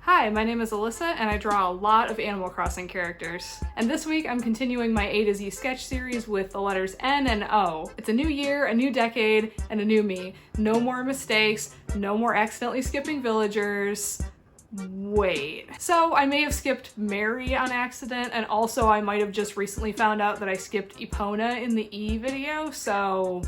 Hi, my name is Alyssa and I draw a lot of Animal Crossing characters. And this week I'm continuing my A to Z sketch series with the letters N and O. It's a new year, a new decade, and a new me. No more mistakes, no more accidentally skipping villagers. Wait. So I may have skipped Mary on accident, and also I might have just recently found out that I skipped Epona in the E video, so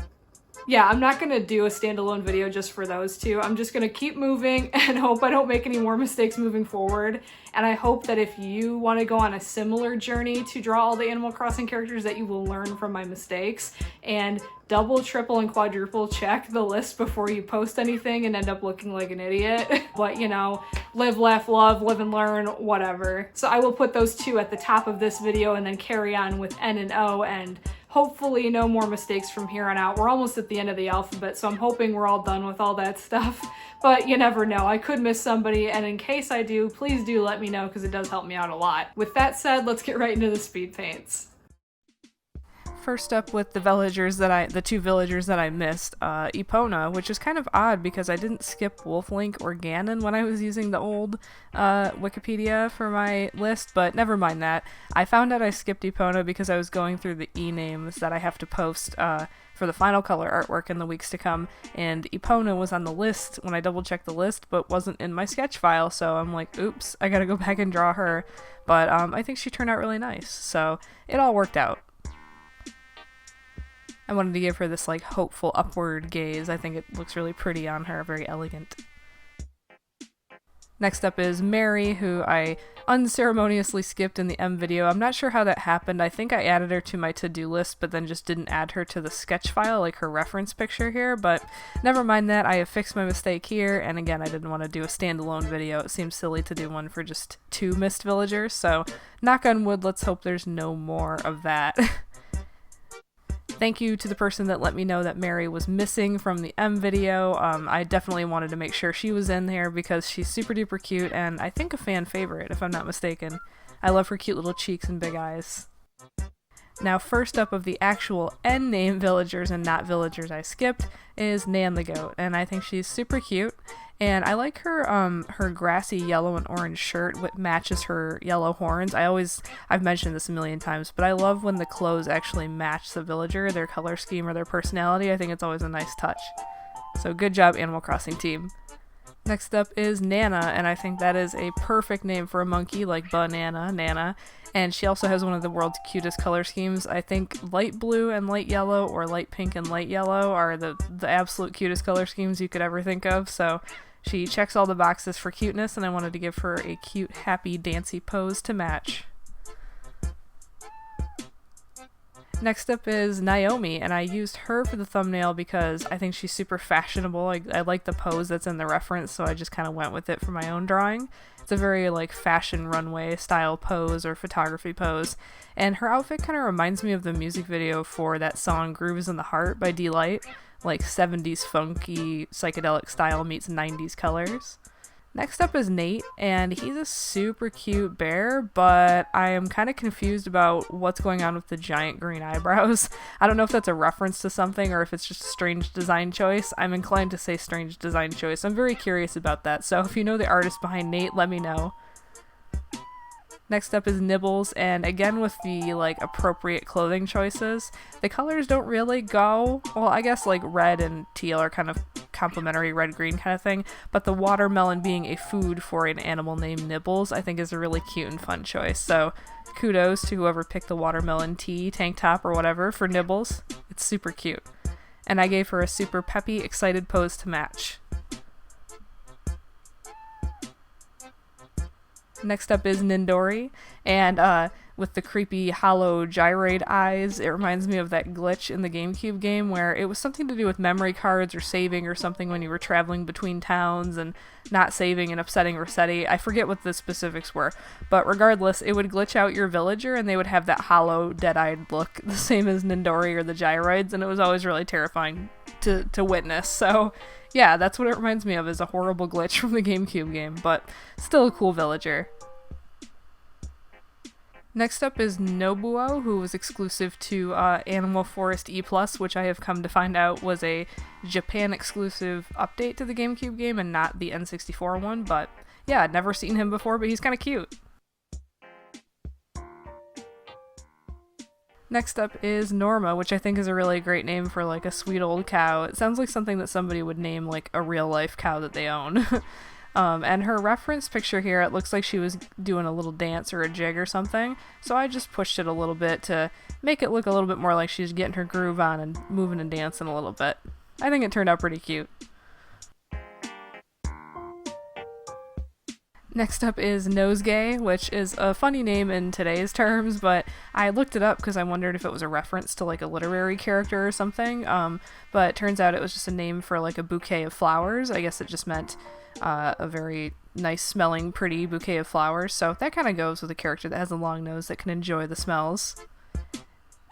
yeah, I'm not gonna do a standalone video just for those two. I'm just gonna keep moving and hope I don't make any more mistakes moving forward. And I hope that if you want to go on a similar journey to draw all the Animal Crossing characters, that you will learn from my mistakes and double, triple, and quadruple check the list before you post anything and end up looking like an idiot. But you know, live, laugh, love, live and learn, whatever. So I will put those two at the top of this video and then carry on with N and O, and hopefully no more mistakes from here on out. We're almost at the end of the alphabet, so I'm hoping we're all done with all that stuff. But you never know, I could miss somebody, and in case I do, please do let me know because it does help me out a lot. With that said, let's get right into the speed paints. First up with the two villagers that I missed, Epona, which is kind of odd because I didn't skip Wolflink or Ganon when I was using the old Wikipedia for my list, but never mind that. I found out I skipped Epona because I was going through the e-names that I have to post for the final color artwork in the weeks to come, and Epona was on the list when I double-checked the list, but wasn't in my sketch file, so I'm like, oops, I gotta go back and draw her. But I think she turned out really nice, so it all worked out. I wanted to give her this like hopeful upward gaze. I think it looks really pretty on her, very elegant. Next up is Mary, who I unceremoniously skipped in the M video. I'm not sure how that happened. I think I added her to my to-do list, but then just didn't add her to the sketch file, like her reference picture here, but never mind that. I have fixed my mistake here, and again, I didn't want to do a standalone video. It seems silly to do one for just two missed villagers, so knock on wood, let's hope there's no more of that. Thank you to the person that let me know that Mary was missing from the M video. I definitely wanted to make sure she was in there because she's super duper cute and I think a fan favorite, if I'm not mistaken. I love her cute little cheeks and big eyes. Now, first up of the actual N name villagers and not villagers I skipped is Nan the goat, and I think she's super cute. And I like her her grassy yellow and orange shirt, which matches her yellow horns. I've mentioned this a million times, but I love when the clothes actually match the villager, their color scheme or their personality. I think it's always a nice touch. So good job, Animal Crossing team. Next up is Nana, and I think that is a perfect name for a monkey, like banana, Nana. And she also has one of the world's cutest color schemes. I think light blue and light yellow, or light pink and light yellow, are the absolute cutest color schemes you could ever think of. So she checks all the boxes for cuteness, and I wanted to give her a cute, happy, dancy pose to match. Next up is Naomi, and I used her for the thumbnail because I think she's super fashionable. I like the pose that's in the reference, so I just kind of went with it for my own drawing. It's a very like fashion runway style pose or photography pose, and her outfit kind of reminds me of the music video for that song Grooves in the Heart by D-Light, like 70s funky psychedelic style meets 90s colors. Next up is Nate, and he's a super cute bear, but I am kind of confused about what's going on with the giant green eyebrows. I don't know if that's a reference to something or if it's just a strange design choice. I'm inclined to say strange design choice. I'm very curious about that, so if you know the artist behind Nate, let me know. Next up is Nibbles, and again with the like appropriate clothing choices. The colors don't really go, well I guess like red and teal are kind of complementary, red-green kind of thing, but the watermelon being a food for an animal named Nibbles I think is a really cute and fun choice. So kudos to whoever picked the watermelon tee, tank top, or whatever for Nibbles. It's super cute. And I gave her a super peppy, excited pose to match. Next up is Nindori, and with the creepy hollow gyroid eyes, it reminds me of that glitch in the GameCube game where it was something to do with memory cards or saving or something when you were traveling between towns and not saving and upsetting Rossetti. I forget what the specifics were, but regardless, it would glitch out your villager and they would have that hollow, dead-eyed look, the same as Nindori or the gyroids, and it was always really terrifying to witness. So yeah, that's what it reminds me of, is a horrible glitch from the GameCube game, but still a cool villager. Next up is Nobuo, who was exclusive to Animal Forest E+, which I have come to find out was a Japan exclusive update to the GameCube game and not the N64 one, but yeah, I'd never seen him before, but he's kind of cute. Next up is Norma, which I think is a really great name for like a sweet old cow. It sounds like something that somebody would name like a real life cow that they own. And her reference picture here, it looks like she was doing a little dance or a jig or something. So I just pushed it a little bit to make it look a little bit more like she's getting her groove on and moving and dancing a little bit. I think it turned out pretty cute. Next up is Nosegay, which is a funny name in today's terms, but I looked it up because I wondered if it was a reference to like a literary character or something, but it turns out it was just a name for like a bouquet of flowers. I guess it just meant a very nice smelling, pretty bouquet of flowers, so that kind of goes with a character that has a long nose that can enjoy the smells.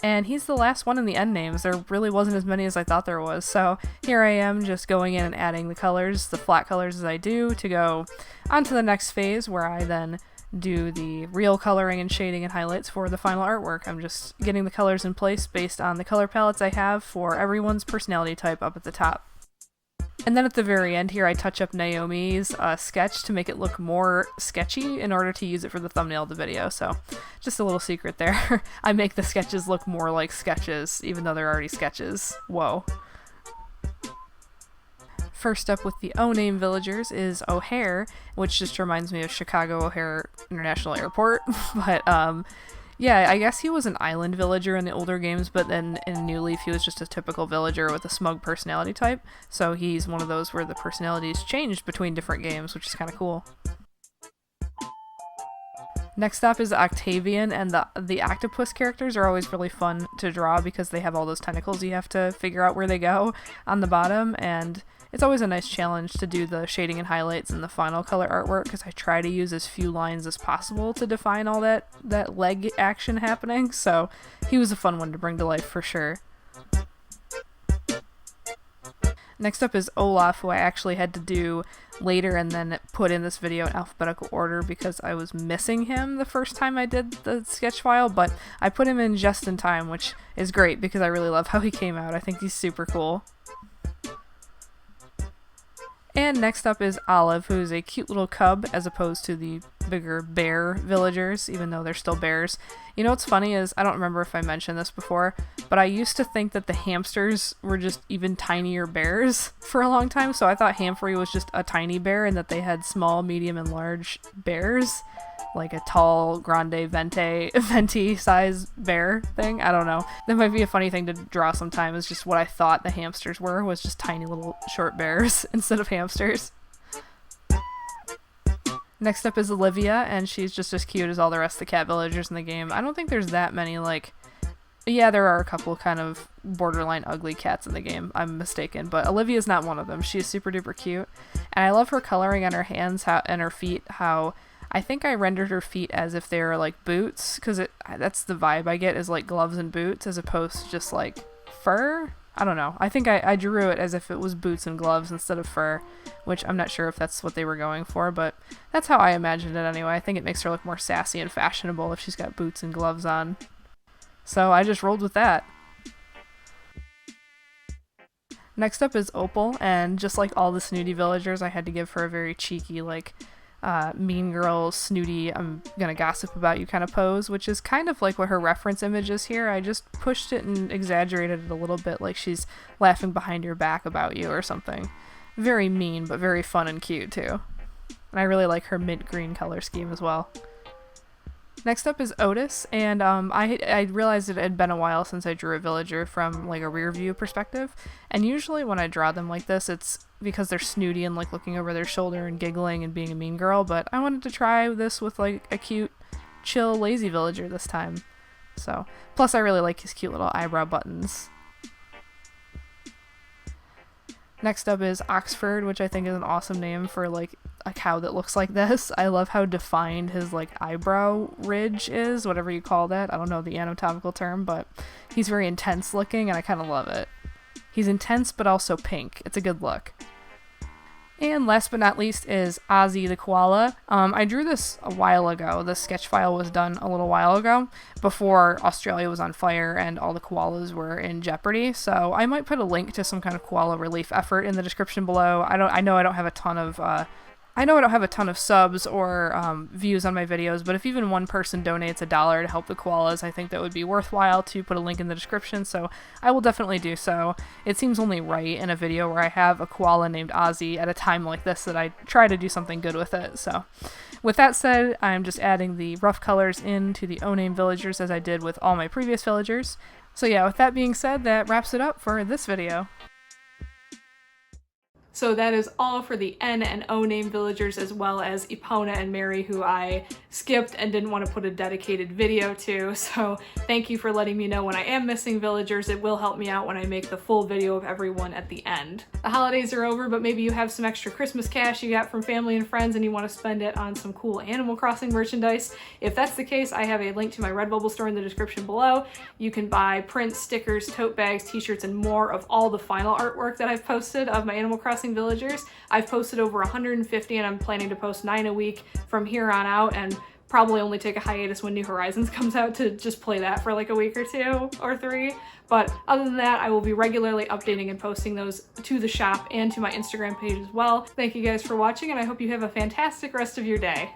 And he's the last one in the end names. There really wasn't as many as I thought there was. So here I am just going in and adding the colors, the flat colors as I do, to go on to the next phase where I then do the real coloring and shading and highlights for the final artwork. I'm just getting the colors in place based on the color palettes I have for everyone's personality type up at the top. And then at the very end here, I touch up Naomi's sketch to make it look more sketchy in order to use it for the thumbnail of the video. So just a little secret there. I make the sketches look more like sketches, even though they're already sketches. Whoa. First up with the O-name villagers is OHare, which just reminds me of Chicago O'Hare International Airport. But yeah, I guess he was an island villager in the older games, but then in New Leaf he was just a typical villager with a smug personality type. So he's one of those where the personalities changed between different games, which is kind of cool. Next up is Octavian, and the octopus characters are always really fun to draw because they have all those tentacles you have to figure out where they go on the bottom, and it's always a nice challenge to do the shading and highlights in the final color artwork because I try to use as few lines as possible to define all that leg action happening, so he was a fun one to bring to life for sure. Next up is Olaf, who I actually had to do later and then put in this video in alphabetical order because I was missing him the first time I did the sketch file, but I put him in just in time, which is great because I really love how he came out. I think he's super cool. And next up is Olaf, who is a cute little cub as opposed to the bigger bear villagers, even though they're still bears. You know what's funny is, I don't remember if I mentioned this before, but I used to think that the hamsters were just even tinier bears for a long time, so I thought Hamfrey was just a tiny bear and that they had small, medium, and large bears. Like a tall, grande, venti size bear thing. I don't know. That might be a funny thing to draw sometime, is just what I thought the hamsters were, was just tiny little short bears instead of hamsters. Next up is Olivia, and she's just as cute as all the rest of the cat villagers in the game. I don't think there's that many, like... Yeah, there are a couple kind of borderline ugly cats in the game. I'm mistaken, but Olivia's not one of them. She's super duper cute. And I love her coloring on her hands and her feet, how... I think I rendered her feet as if they were like boots, because that's the vibe I get, is like gloves and boots as opposed to just like fur. I don't know. I think I drew it as if it was boots and gloves instead of fur, which I'm not sure if that's what they were going for, but that's how I imagined it anyway. I think it makes her look more sassy and fashionable if she's got boots and gloves on. So I just rolled with that. Next up is Opal, and just like all the snooty villagers, I had to give her a very cheeky, like, mean girl, snooty, I'm gonna gossip about you kind of pose, which is kind of like what her reference image is here. I just pushed it and exaggerated it a little bit, like she's laughing behind your back about you or something. Very mean, but very fun and cute too. And I really like her mint green color scheme as well. Next up is Otis, and I realized it had been a while since I drew a villager from like a rear view perspective, and usually when I draw them like this, it's because they're snooty and like looking over their shoulder and giggling and being a mean girl, but I wanted to try this with like a cute, chill, lazy villager this time. So, plus I really like his cute little eyebrow buttons. Next up is Oxford, which I think is an awesome name for like a cow that looks like this. I love how defined his like eyebrow ridge is, whatever you call that. I don't know the anatomical term, but he's very intense looking and I kind of love it. He's intense but also pink. It's a good look. And last but not least is Ozzy the koala. I drew this a while ago. The sketch file was done a little while ago, before Australia was on fire and all the koalas were in jeopardy. So I might put a link to some kind of koala relief effort in the description below. I know I don't have a ton of I know I don't have a ton of subs or views on my videos, but if even one person donates $1 to help the koalas, I think that would be worthwhile to put a link in the description, so I will definitely do so. It seems only right in a video where I have a koala named Ozzy at a time like this that I try to do something good with it, so. With that said, I'm just adding the rough colors into the O-name villagers as I did with all my previous villagers. So yeah, with that being said, that wraps it up for this video. So that is all for the N and O name villagers, as well as Epona and Mary, who I skipped and didn't want to put a dedicated video to. So thank you for letting me know when I am missing villagers. It will help me out when I make the full video of everyone at the end. The holidays are over, but maybe you have some extra Christmas cash you got from family and friends and you want to spend it on some cool Animal Crossing merchandise. If that's the case, I have a link to my Redbubble store in the description below. You can buy prints, stickers, tote bags, t-shirts, and more of all the final artwork that I've posted of my Animal Crossing villagers. I've posted over 150 and I'm planning to post 9 a week from here on out, and probably only take a hiatus when New Horizons comes out to just play that for like a week or 2 or 3. But other than that, I will be regularly updating and posting those to the shop and to my Instagram page as well. Thank you guys for watching, and I hope you have a fantastic rest of your day.